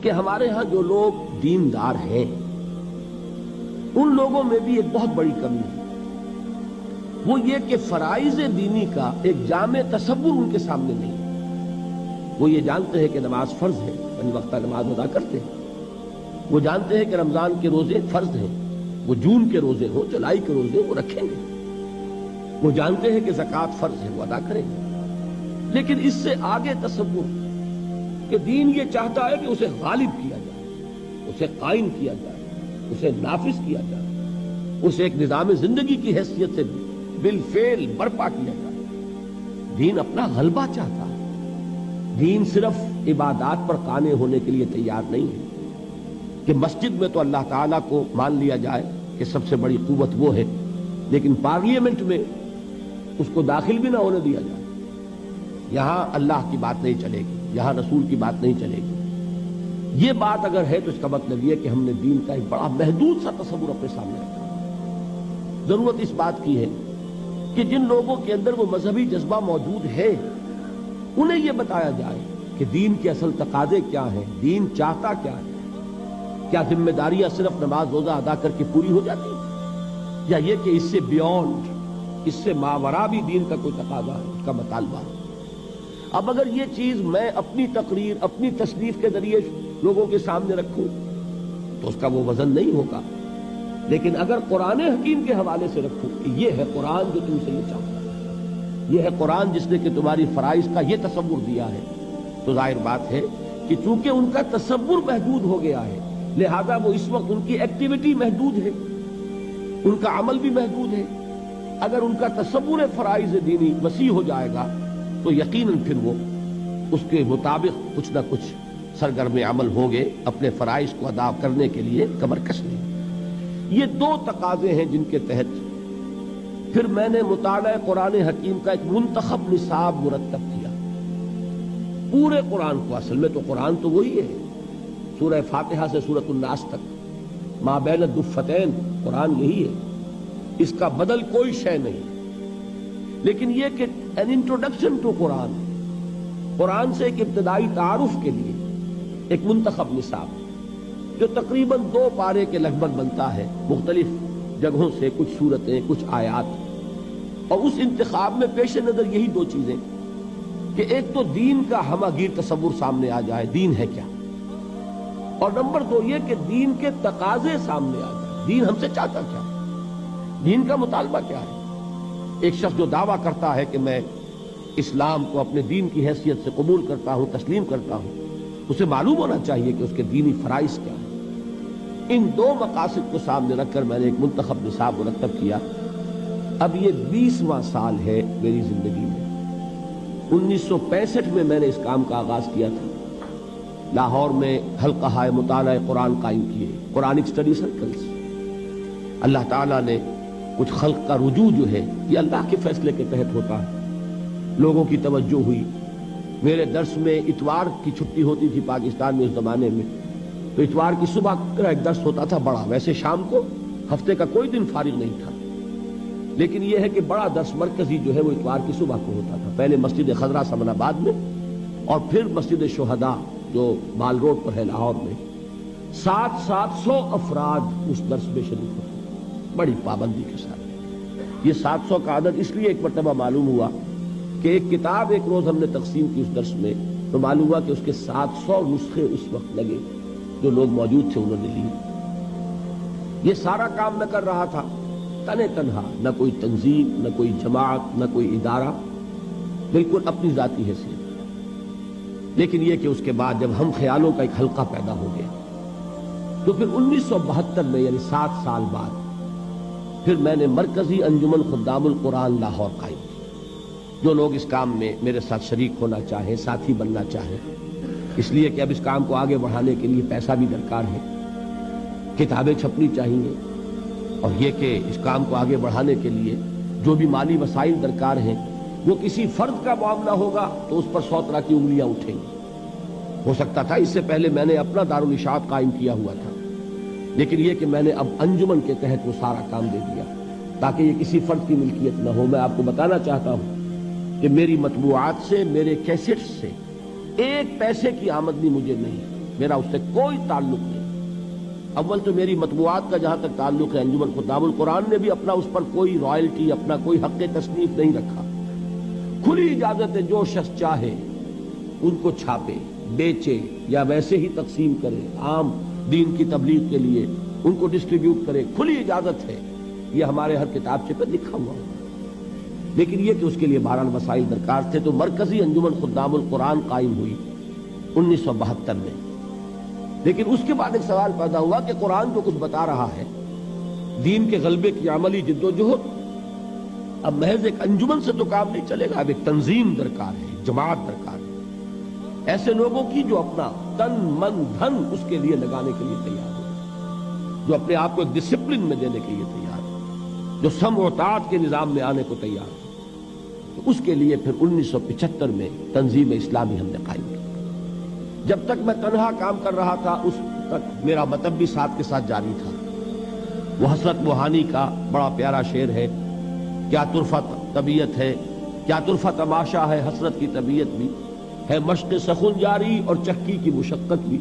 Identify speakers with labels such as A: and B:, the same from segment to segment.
A: کہ ہمارے ہاں جو لوگ دیندار ہیں ان لوگوں میں بھی ایک بہت بڑی کمی ہے، وہ یہ کہ فرائض دینی کا ایک جامع تصور ان کے سامنے نہیں ہے۔ وہ یہ جانتے ہیں کہ نماز فرض ہے، پنج وقتہ نماز ادا کرتے ہیں، وہ جانتے ہیں کہ رمضان کے روزے فرض ہیں، وہ جون کے روزے ہوں، جولائی کے روزے وہ رکھیں گے، وہ جانتے ہیں کہ زکوٰۃ فرض ہے، وہ ادا کریں گے، لیکن اس سے آگے تصور کہ دین یہ چاہتا ہے کہ اسے غالب کیا جائے، اسے قائم کیا جائے، اسے نافذ کیا جائے، اسے ایک نظام زندگی کی حیثیت سے بالفعل برپا کیا جائے۔ دین اپنا غلبہ چاہتا ہے، دین صرف عبادات پر قانے ہونے کے لیے تیار نہیں ہے کہ مسجد میں تو اللہ تعالیٰ کو مان لیا جائے کہ سب سے بڑی قوت وہ ہے، لیکن پارلیمنٹ میں اس کو داخل بھی نہ ہونے دیا جائے، یہاں اللہ کی بات نہیں چلے گی، یہاں رسول کی بات نہیں چلے گی۔ یہ بات اگر ہے تو اس کا مطلب یہ کہ ہم نے دین کا ایک بڑا محدود سا تصور اپنے سامنے رکھا۔ ضرورت اس بات کی ہے کہ جن لوگوں کے اندر وہ مذہبی جذبہ موجود ہے انہیں یہ بتایا جائے کہ دین کے اصل تقاضے کیا ہیں، دین چاہتا کیا ہے۔ کیا ذمہ داریاں صرف نماز روزہ ادا کر کے پوری ہو جاتی ہیں، یا یہ کہ اس سے بیونڈ، اس سے ماوراء بھی دین کا کوئی تقاضا ہے، اس کا مطالبہ ہے۔ اب اگر یہ چیز میں اپنی تقریر، اپنی تصنیف کے ذریعے لوگوں کے سامنے رکھوں تو اس کا وہ وزن نہیں ہوگا، لیکن اگر قرآن حکیم کے حوالے سے رکھوں کہ یہ ہے قرآن جو تم سے یہ چاہتا ہے، یہ ہے قرآن جس نے کہ تمہاری فرائض کا یہ تصور دیا ہے، تو ظاہر بات ہے کہ چونکہ ان کا تصور محدود ہو گیا ہے، لہذا وہ اس وقت ان کی ایکٹیویٹی محدود ہے، ان کا عمل بھی محدود ہے۔ اگر ان کا تصور فرائض دینی وسیع ہو جائے گا تو یقیناً پھر وہ اس کے مطابق کچھ نہ کچھ سرگرم عمل ہوں گے، اپنے فرائض کو ادا کرنے کے لیے کمر کس لیں۔ یہ دو تقاضے ہیں جن کے تحت پھر میں نے مطالعہ قرآن حکیم کا ایک منتخب نصاب مرتب کیا۔ پورے قرآن کو، اصل میں تو قرآن تو وہی ہے، سورہ فاتحہ سے سورۃ الناس تک، ما بین الدفتین، قرآن یہی ہے، اس کا بدل کوئی شے نہیں، لیکن یہ کہ an introduction to قرآن، قرآن سے ایک ابتدائی تعارف کے لیے ایک منتخب نصاب جو تقریباً 2 پارے کے لگ بھگ بنتا ہے، مختلف جگہوں سے کچھ سورتیں، کچھ آیات، اور اس انتخاب میں پیش نظر یہی 2 چیزیں کہ ایک تو دین کا ہمہ گیر تصور سامنے آ جائے، دین ہے کیا، اور نمبر 2 یہ کہ دین کے تقاضے سامنے آ جائے، دین ہم سے چاہتا کیا، دین کا مطالبہ کیا ہے۔ ایک شخص جو دعویٰ کرتا ہے کہ میں اسلام کو اپنے دین کی حیثیت سے قبول کرتا ہوں، تسلیم کرتا ہوں، اسے معلوم ہونا چاہیے کہ اس کے دینی فرائض کیا ہیں۔ ان 2 مقاصد کو سامنے رکھ کر میں نے ایک منتخب نصاب مرتب کیا۔ اب یہ 20واں سال ہے میری زندگی میں۔ 1965 میں میں نے اس کام کا آغاز کیا تھا، لاہور میں حلقہ مطالعہ قرآن قائم کیے، قرآنک اسٹڈی سرکلز۔ اللہ تعالیٰ نے کچھ خلق کا رجوع جو ہے یہ اللہ کے فیصلے کے تحت ہوتا ہے، لوگوں کی توجہ ہوئی۔ میرے درس میں اتوار کی چھٹی ہوتی تھی پاکستان میں اس زمانے میں، تو اتوار کی صبح کا ایک درس ہوتا تھا بڑا، ویسے شام کو ہفتے کا کوئی دن فارغ نہیں تھا، لیکن یہ ہے کہ بڑا درس مرکزی جو ہے وہ اتوار کی صبح کو ہوتا تھا، پہلے مسجد خضرا سمن آباد میں اور پھر مسجد شہداء جو مال روڈ پر ہے لاہور میں۔ 700 افراد اس درس میں شریک ہوتے، بڑی پابندی کے ساتھ۔ یہ 700 کا عدد اس لیے ایک مرتبہ معلوم ہوا کہ ایک کتاب ایک روز ہم نے تقسیم کی اس درس میں، تو معلوم ہوا کہ اس کے 700 نسخے اس وقت لگے، جو لوگ موجود تھے انہوں نے لیے۔ یہ سارا کام میں کر رہا تھا تنے تنہا، نہ کوئی تنظیم، نہ کوئی جماعت، نہ کوئی ادارہ، بالکل اپنی ذاتی حیثیت۔ لیکن یہ کہ اس کے بعد جب ہم خیالوں کا ایک حلقہ پیدا ہو گیا تو پھر 1972 میں، یعنی 7 سال بعد، پھر میں نے مرکزی انجمن خدام القرآن لاہور قائم کی۔ جو لوگ اس کام میں میرے ساتھ شریک ہونا چاہیں، ساتھی بننا چاہیں، اس لیے کہ اب اس کام کو آگے بڑھانے کے لیے پیسہ بھی درکار ہے، کتابیں چھپنی چاہیے، اور یہ کہ اس کام کو آگے بڑھانے کے لیے جو بھی مالی وسائل درکار ہیں، وہ کسی فرد کا معاملہ ہوگا تو اس پر 100 طرح کی انگلیاں اٹھیں گی۔ ہو سکتا تھا اس سے پہلے میں نے اپنا دارالاشاعت قائم کیا ہوا تھا، لیکن یہ کہ میں نے اب انجمن کے تحت وہ سارا کام دے دیا تاکہ یہ کسی فرد کی ملکیت نہ ہو۔ میں آپ کو بتانا چاہتا ہوں کہ میری مطبوعات سے، میرے کیسٹس سے 1 پیسے کی آمدنی مجھے نہیں، میرا اس سے کوئی تعلق نہیں۔ اول تو میری مطبوعات کا جہاں تک تعلق ہے، انجمن خدام القرآن نے بھی اپنا اس پر کوئی رائلٹی، اپنا کوئی حق تصنیف نہیں رکھا۔ کھلی اجازت ہے، جو شخص چاہے ان کو چھاپے، بیچے یا ویسے ہی تقسیم کرے، عام دین کی تبلیغ کے لیے ان کو ڈسٹریبیوٹ کرے، کھلی اجازت ہے۔ یہ ہمارے ہر کتابچے پہ لکھا ہوا ہے، لیکن یہ کہ اس کے لیے بہرحال وسائل درکار تھے۔ تو مرکزی انجمن خدام القرآن قائم ہوئی 1972 میں، لیکن اس کے بعد ایک سوال پیدا ہوا کہ قرآن جو کچھ بتا رہا ہے، دین کے غلبے کی عملی جد و جہد، اب محض ایک انجمن سے تو کام نہیں چلے گا، اب ایک تنظیم درکار ہے، جماعت درکار ہے، ایسے لوگوں کی جو اپنا تن من دھن اس کے لیے لگانے کے لیے تیار ہو، جو اپنے آپ کو ایک ڈسپلن میں دینے کے لیے تیار ہو، جو سمع و طاعت کے نظام میں آنے کو تیار ہو۔ تو اس کے لیے پھر 1975 میں تنظیم اسلامی ہم نے قائم کی۔ جب تک میں تنہا کام کر رہا تھا اس تک میرا مطلب بھی ساتھ کے ساتھ جاری تھا۔ وہ حسرت موہانی کا بڑا پیارا شعر ہے، کیا طرفہ طبیعت ہے، کیا طرفہ تماشا ہے، حسرت کی طبیعت بھی ہے، مشق سخن جاری اور چکی کی مشقت بھی۔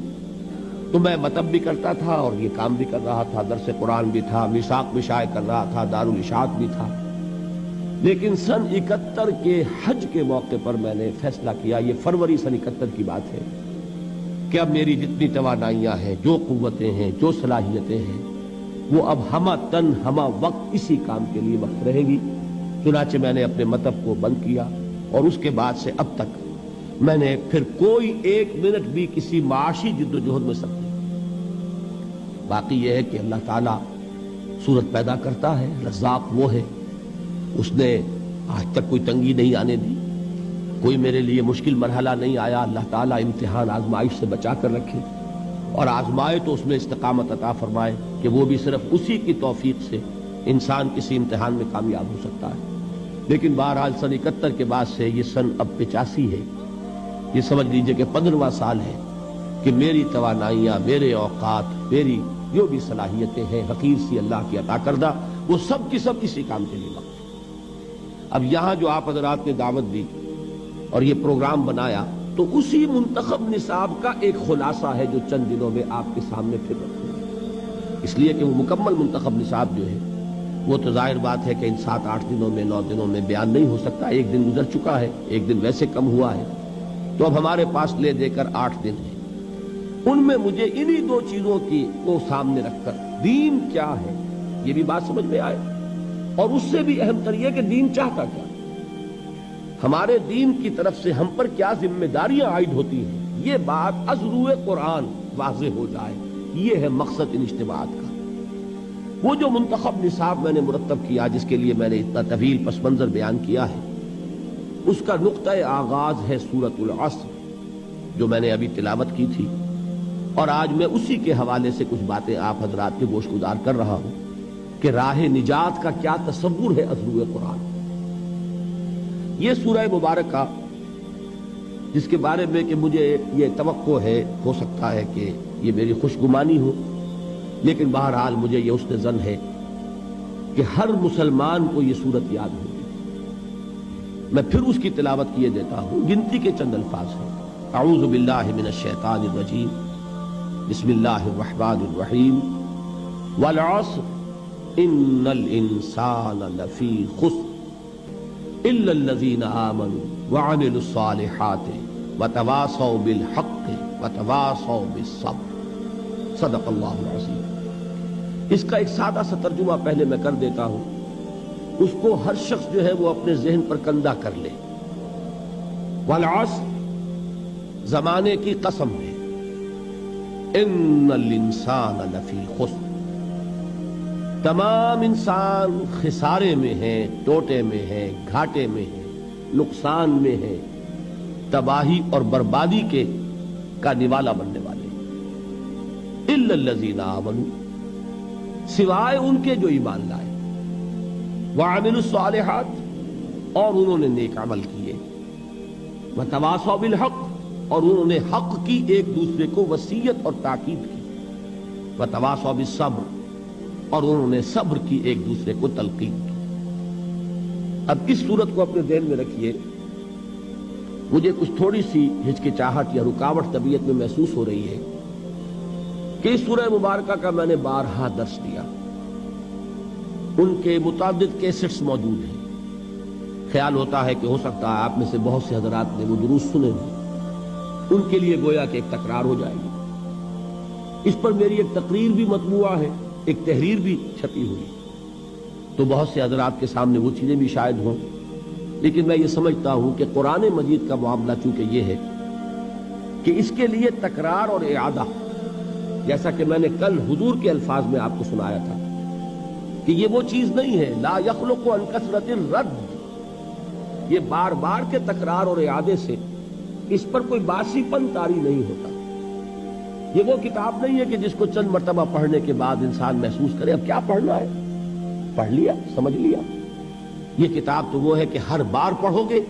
A: تو میں مطلب بھی کرتا تھا اور یہ کام بھی کر رہا تھا، درس قرآن بھی تھا، میثاق بھی شائع کر رہا تھا، دارالاشاعت بھی تھا۔ لیکن سن 71 کے حج کے موقع پر میں نے فیصلہ کیا، یہ فروری سن 71 کی بات ہے، کہ اب میری جتنی توانائیاں ہیں، جو قوتیں ہیں، جو صلاحیتیں ہیں، وہ اب ہمہ تن ہمہ وقت اسی کام کے لیے وقت رہیں گی۔ چنانچہ میں نے اپنے مطلب کو بند کیا، اور اس کے بعد سے اب تک میں نے پھر کوئی ایک منٹ بھی کسی معاشی جد و جہد میں سب نہیں۔ باقی یہ ہے کہ اللہ تعالیٰ صورت پیدا کرتا ہے، رزاق وہ ہے، اس نے آج تک کوئی تنگی نہیں آنے دی، کوئی میرے لیے مشکل مرحلہ نہیں آیا۔ اللہ تعالیٰ امتحان آزمائش سے بچا کر رکھے اور آزمائے تو اس میں استقامت عطا فرمائے، کہ وہ بھی صرف اسی کی توفیق سے انسان کسی امتحان میں کامیاب ہو سکتا ہے۔ لیکن بہرحال سن 71 کے بعد سے یہ سن اب 85 ہے، یہ سمجھ لیجئے کہ 15واں سال ہے کہ میری توانائیاں، میرے اوقات، میری جو بھی صلاحیتیں ہیں حقیر سی اللہ کی عطا کردہ، وہ سب کی سب اسی کام کے لیے وقت۔ اب یہاں جو آپ حضرات نے دعوت دی اور یہ پروگرام بنایا، تو اسی منتخب نصاب کا ایک خلاصہ ہے جو چند دنوں میں آپ کے سامنے پھر رکھوں گا، اس لیے کہ وہ مکمل منتخب نصاب جو ہے وہ تو ظاہر بات ہے کہ ان 7-8 دنوں میں 9 دنوں میں بیان نہیں ہو سکتا۔ ایک دن گزر چکا ہے، ایک دن ویسے کم ہوا ہے، تو اب ہمارے پاس لے دے کر 8 دن ہیں۔ ان میں مجھے انہی 2 چیزوں کی کو سامنے رکھ کر دین کیا ہے یہ بھی بات سمجھ میں آئے، اور اس سے بھی اہم تر یہ کہ دین چاہتا کیا، ہمارے دین کی طرف سے ہم پر کیا ذمہ داریاں عائد ہوتی ہیں، یہ بات از روئے قرآن واضح ہو جائے۔ یہ ہے مقصد ان اجتماعات کا۔ وہ جو منتخب نصاب میں نے مرتب کیا، جس کے لیے میں نے اتنا طویل پس منظر بیان کیا ہے، اس کا نقطہ آغاز ہے سورۃ العصر، جو میں نے ابھی تلاوت کی تھی، اور آج میں اسی کے حوالے سے کچھ باتیں آپ حضرات کے گوش گزار کر رہا ہوں کہ راہ نجات کا کیا تصور ہے از روئے قرآن۔ یہ سورہ مبارکہ جس کے بارے میں کہ مجھے یہ توقع ہے، ہو سکتا ہے کہ یہ میری خوش گمانی ہو، لیکن بہرحال مجھے یہ حسن ظن ہے کہ ہر مسلمان کو یہ صورت یاد ہوگی۔ میں پھر اس کی تلاوت کیے دیتا ہوں، گنتی کے چند الفاظ ہیں۔ اعوذ باللہ من الشیطان الرجیم، بسم اللہ الرحمن الرحیم، والعصر ان الانسان لفی خسر الا الذین آمنوا وعملوا الصالحات وتواصوا بالحق وتواصوا بالصبر، صدق اللہ العظیم۔ اس کا ایک سادہ سا ترجمہ پہلے میں کر دیتا ہوں، اس کو ہر شخص جو ہے وہ اپنے ذہن پر کندہ کر لے۔ والعصر، زمانے کی قسم ہے، ان الانسان لفی خسر، تمام انسان خسارے میں ہیں، ٹوٹے میں ہیں، گھاٹے میں ہیں، نقصان میں ہیں، تباہی اور بربادی کے کا نوالا بننے والے ہیں۔ الا الذین آمنوا، سوائے ان کے جو ایمان لائے، وعملوا الصالحات، اور انہوں نے نیک عمل کیے، وتواصوا بالحق، اور انہوں نے حق کی ایک دوسرے کو وصیت اور تاکید کی، وتواصوا بالصبر، اور انہوں نے صبر کی ایک دوسرے کو تلقین کی۔ اب اس صورت کو اپنے ذہن میں رکھیے، مجھے کچھ تھوڑی سی ہچکچاہٹ یا رکاوٹ طبیعت میں محسوس ہو رہی ہے کہ اس سورہ مبارکہ کا میں نے بارہا درس دیا، ان کے متعدد کیسٹس موجود ہیں۔ خیال ہوتا ہے کہ ہو سکتا ہے آپ میں سے بہت سے حضرات نے وہ دروس سنے ہیں، ان کے لیے گویا کہ ایک تکرار ہو جائے گی۔ اس پر میری ایک تقریر بھی مطبوعہ ہے، ایک تحریر بھی چھپی ہوئی، تو بہت سے حضرات کے سامنے وہ چیزیں بھی شاید ہوں، لیکن میں یہ سمجھتا ہوں کہ قرآن مجید کا معاملہ چونکہ یہ ہے کہ اس کے لیے تکرار اور اعادہ، جیسا کہ میں نے کل حضور کے الفاظ میں آپ کو سنایا تھا کہ یہ وہ چیز نہیں ہے لا یخلق عن کثرت الرد، یہ بار بار کے تکرار اور اعادے سے اس پر کوئی باسی پن طاری نہیں ہوتا۔ یہ وہ کتاب نہیں ہے کہ جس کو چند مرتبہ پڑھنے کے بعد انسان محسوس کرے اب کیا پڑھنا ہے، پڑھ لیا، سمجھ لیا۔ یہ کتاب تو وہ ہے کہ ہر بار پڑھو گے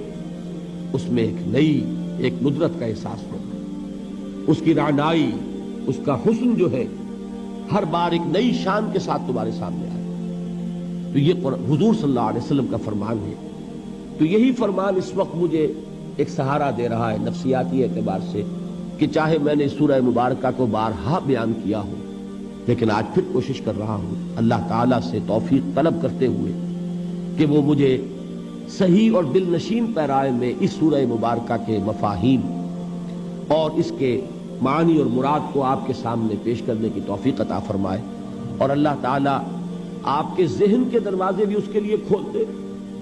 A: اس میں ایک ندرت کا احساس ہوگا، اس کی رعنائی، اس کا حسن جو ہے ہر بار ایک نئی شان کے ساتھ تمہارے سامنے آئے۔ تو یہ حضور صلی اللہ علیہ وسلم کا فرمان ہے، تو یہی فرمان اس وقت مجھے ایک سہارا دے رہا ہے نفسیاتی اعتبار سے، کہ چاہے میں نے سورہ مبارکہ کو بارہا بیان کیا ہو، لیکن آج پھر کوشش کر رہا ہوں اللہ تعالیٰ سے توفیق طلب کرتے ہوئے کہ وہ مجھے صحیح اور دل نشین پیرائے میں اس سورہ مبارکہ کے مفاہیم اور اس کے معانی اور مراد کو آپ کے سامنے پیش کرنے کی توفیق عطا فرمائے، اور اللہ تعالیٰ آپ کے ذہن کے دروازے بھی اس کے لیے کھول دے